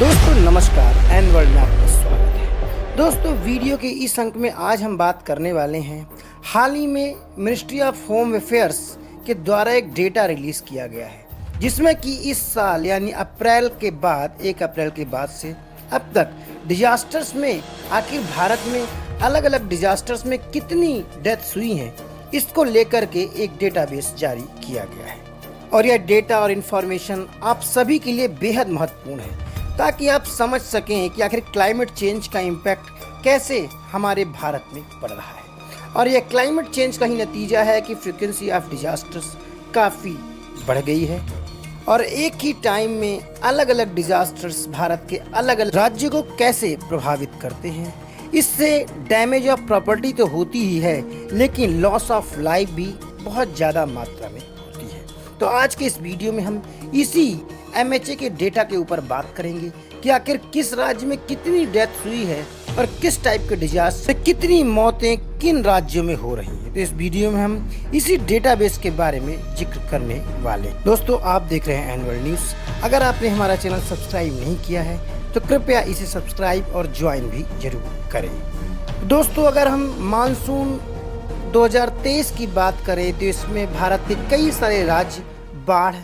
दोस्तों नमस्कार, N world में आपका स्वागत है। दोस्तों वीडियो के इस अंक में आज हम बात करने वाले हैं हाल ही में मिनिस्ट्री ऑफ होम अफेयर्स के द्वारा एक डेटा रिलीज किया गया है, जिसमें कि इस साल यानी 1 अप्रैल के बाद से अब तक डिजास्टर्स में आखिर भारत में अलग अलग डिजास्टर्स में कितनी डेथ्स हुई हैं, इसको लेकर के एक डेटाबेस जारी किया गया है। और यह डेटा और इन्फॉर्मेशन आप सभी के लिए बेहद महत्वपूर्ण है, ताकि आप समझ सकें कि आखिर क्लाइमेट चेंज का इम्पैक्ट कैसे हमारे भारत में पड़ रहा है। और यह क्लाइमेट चेंज का ही नतीजा है कि फ्रीक्वेंसी ऑफ डिजास्टर्स काफ़ी बढ़ गई है और एक ही टाइम में अलग अलग डिजास्टर्स भारत के अलग अलग राज्यों को कैसे प्रभावित करते हैं। इससे डैमेज ऑफ प्रॉपर्टी तो होती ही है, लेकिन लॉस ऑफ लाइफ भी बहुत ज़्यादा मात्रा में होती है। तो आज के इस वीडियो में हम इसी MHA के डेटा के ऊपर बात करेंगे कि आखिर किस राज्य में कितनी डेथ हुई है और किस टाइप के डिजास्टर से कितनी मौतें किन राज्यों में हो रही हैं। तो इस वीडियो में हम इसी डेटाबेस के बारे में जिक्र करने वाले। दोस्तों आप देख रहे हैं एन वर्ल्ड न्यूज़। अगर आपने हमारा चैनल सब्सक्राइब नहीं किया है तो कृपया इसे सब्सक्राइब और ज्वाइन भी जरूर करें। दोस्तों अगर हम मानसून 2023 की बात करें तो इसमें भारत के कई सारे राज्य बाढ़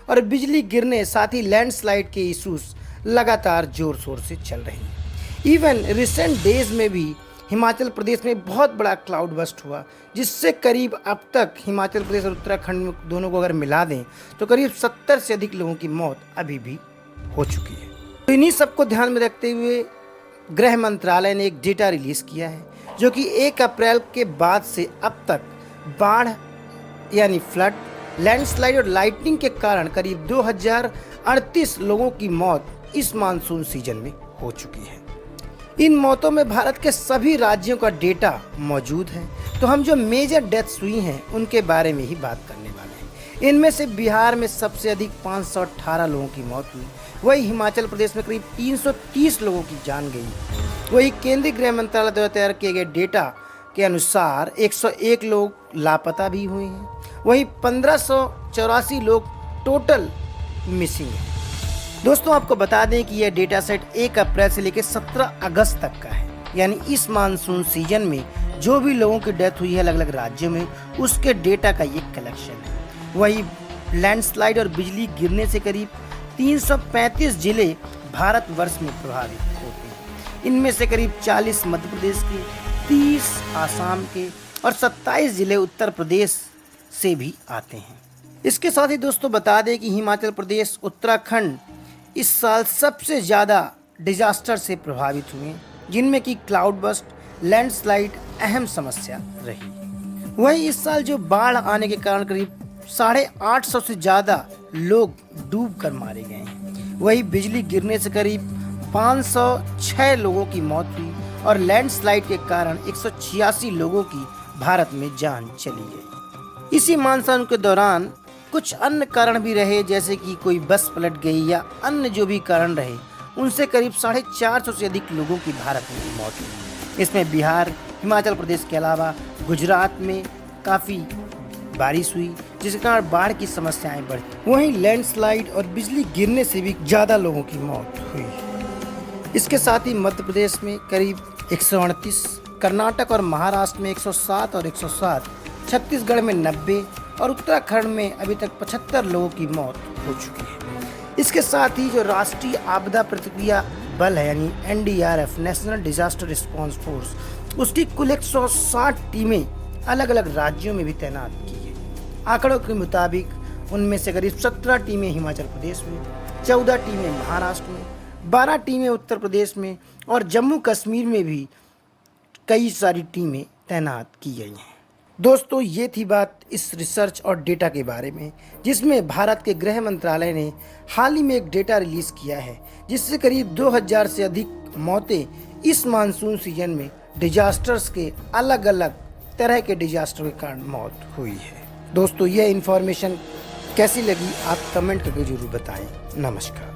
और बिजली गिरने साथ ही लैंडस्लाइड के इशूज लगातार जोर शोर से चल रहे हैं। इवन रिसेंट डेज में भी हिमाचल प्रदेश में बहुत बड़ा क्लाउड बस्ट हुआ, जिससे करीब अब तक हिमाचल प्रदेश और उत्तराखंड में दोनों को अगर मिला दें तो करीब 70 से अधिक लोगों की मौत अभी भी हो चुकी है। तो इन्हीं सबको ध्यान में रखते हुए गृह मंत्रालय ने एक डेटा रिलीज किया है, जो कि 1 अप्रैल के बाद से अब तक बाढ़ यानी फ्लड, लैंडस्लाइड और लाइटनिंग के कारण करीब 2038 लोगों की मौत इस मानसून सीजन में हो चुकी है। इन मौतों में भारत के सभी राज्यों का डेटा मौजूद है, तो हम जो मेजर डेथ्स हुई हैं उनके बारे में ही बात करने वाले हैं। इनमें से बिहार में सबसे अधिक 518 लोगों की मौत हुई, वही हिमाचल प्रदेश में करीब 330 लोगों की जान गई। वही केंद्रीय गृह मंत्रालय द्वारा तैयार किए गए डेटा के अनुसार 101 लोग लापता भी हुए हैं। वहीं 1584 लोग टोटल मिसिंग हैं। दोस्तों आपको बता दें कि यह डेटा सेट 1 अप्रैल से लेकर 17 अगस्त तक का है, यानी इस मानसून सीजन में जो भी लोगों की डेथ हुई है अलग अलग राज्यों में, उसके डेटा का ये कलेक्शन है। वही लैंडस्लाइड और बिजली गिरने से करीब 335 जिले भारतवर्ष में प्रभावित होते हैं। इनमें से करीब 40 मध्य प्रदेश के, 30 आसाम के और 27 जिले उत्तर प्रदेश से भी आते हैं। इसके साथ ही दोस्तों बता दें कि हिमाचल प्रदेश, उत्तराखंड इस साल सबसे ज़्यादा डिजास्टर से प्रभावित हुए, जिनमें कि क्लाउड बस्ट, लैंडस्लाइड अहम समस्या रही। वहीं इस साल जो बाढ़ आने के कारण करीब 850 से ज़्यादा लोग डूब कर मारे गए हैं। वहीं बिजली गिरने से करीब 506 लोगों की मौत हुई और लैंडस्लाइड के कारण 186 लोगों की भारत में जान चली गई। इसी मानसून के दौरान कुछ अन्य कारण भी रहे, जैसे कि कोई बस पलट गई या अन्य जो भी कारण रहे, उनसे करीब 450 से अधिक लोगों की भारत में मौत हुई। इसमें बिहार, हिमाचल प्रदेश के अलावा गुजरात में काफ़ी बारिश हुई, जिसके कारण बाढ़ की समस्याएं बढ़ी। वहीं लैंडस्लाइड और बिजली गिरने से भी ज़्यादा लोगों की मौत हुई। इसके साथ ही मध्य प्रदेश में करीब 138, कर्नाटक और महाराष्ट्र में 107 और 107, छत्तीसगढ़ में 90 और उत्तराखंड में अभी तक 75 लोगों की मौत हो चुकी है। इसके साथ ही जो राष्ट्रीय आपदा प्रतिक्रिया बल है यानी NDRF, national disaster response force, उसकी कुल 160 टीमें अलग अलग राज्यों में भी तैनात की है। आंकड़ों के मुताबिक उनमें से करीब 17 टीमें हिमाचल प्रदेश में, 14 टीमें महाराष्ट्र में, 12 टीमें उत्तर प्रदेश में और जम्मू कश्मीर में भी कई सारी टीमें तैनात की गई हैं। दोस्तों ये थी बात इस रिसर्च और डेटा के बारे में, जिसमें भारत के गृह मंत्रालय ने हाल ही में एक डेटा रिलीज किया है, जिससे करीब 2000 से अधिक मौतें इस मानसून सीजन में डिजास्टर्स के अलग अलग तरह के डिजास्टर के कारण मौत हुई है। दोस्तों यह इन्फॉर्मेशन कैसी लगी आप कमेंट करके जरूर बताएं। नमस्कार।